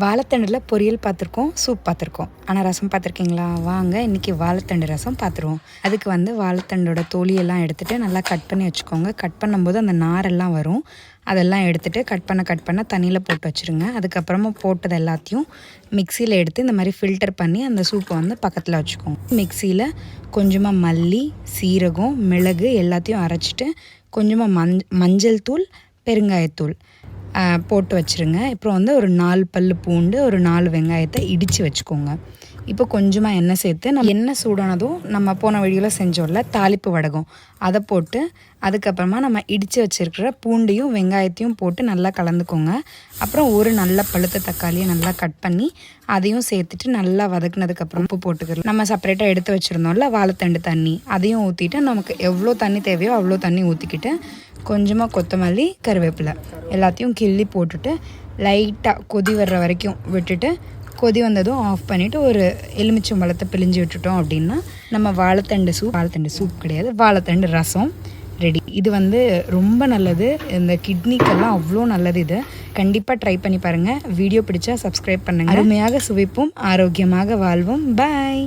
வாழைத்தண்டில் பொரியல் பார்த்துருக்கோம், சூப் பார்த்துருக்கோம். ஆனால் ரசம் பார்த்துருக்கீங்களா? வாங்க இன்றைக்கி வாழைத்தண்டு ரசம் பார்த்துருவோம். அதுக்கு வந்து வாழைத்தண்டோட தோலியெல்லாம் எடுத்துகிட்டு நல்லா கட் பண்ணி வச்சுக்கோங்க. கட் பண்ணும்போது அந்த நாரெல்லாம் வரும், அதெல்லாம் எடுத்துகிட்டு கட் பண்ண தண்ணியில் போட்டு வச்சுருங்க. அதுக்கப்புறமா போட்டது எல்லாத்தையும் மிக்சியில் எடுத்து இந்த மாதிரி ஃபில்டர் பண்ணி அந்த சூப்பை வந்து பக்கத்தில் வச்சுக்கோங்க. மிக்சியில் கொஞ்சமாக மல்லி, சீரகம், மிளகு எல்லாத்தையும் அரைச்சிட்டு கொஞ்சமாக மஞ்சள் தூள், பெருங்காயத்தூள் போட்டு வச்சுருங்க. அப்புறம் வந்து ஒரு 4 பல் பூண்டு, ஒரு 4 வெங்காயத்தை இடித்து வச்சுக்கோங்க. இப்போ கொஞ்சமாக எண்ணெய் சேர்த்து எண்ணெய் சூடானதும் நம்ம போன வீடியோவில் செஞ்சோம்ல தாளிப்பு வடகம், அதை போட்டு அதுக்கப்புறமா நம்ம இடித்து வச்சுருக்கிற பூண்டையும் வெங்காயத்தையும் போட்டு நல்லா கலந்துக்கோங்க. அப்புறம் ஒரு நல்ல பழுத்த தக்காளியை நல்லா கட் பண்ணி அதையும் சேர்த்துட்டு நல்லா வதக்குனதுக்கப்புறம் உப்பு போட்டுக்கிறோம். நம்ம செப்பரேட்டாக எடுத்து வச்சுருந்தோம்ல வாழைத்தண்டு தண்ணி, அதையும் ஊற்றிட்டு நமக்கு எவ்வளோ தண்ணி தேவையோ அவ்வளோ தண்ணி ஊற்றிக்கிட்டு கொஞ்சமாக கொத்தமல்லி, கருவேப்பிலை எல்லாத்தையும் கிள்ளி போட்டுட்டு லைட்டாக கொதி வர்ற வரைக்கும் விட்டுட்டு கொதி வந்ததும் ஆஃப் பண்ணிவிட்டு ஒரு எலுமிச்சம்பழத்தை பிழிஞ்சு விட்டுட்டோம் அப்படின்னா நம்ம வாழைத்தண்டு சூப் கிடையாது, வாழைத்தண்டு ரசம் ரெடி. இது வந்து ரொம்ப நல்லது, இந்த கிட்னிக்கெல்லாம் அவ்வளோ நல்லது. இது கண்டிப்பாக ட்ரை பண்ணி பாருங்கள். வீடியோ பிடிச்சா சப்ஸ்கிரைப் பண்ணுங்கள். அருமையாக சுவைப்போம், ஆரோக்கியமாக வாழ்வோம். பாய்.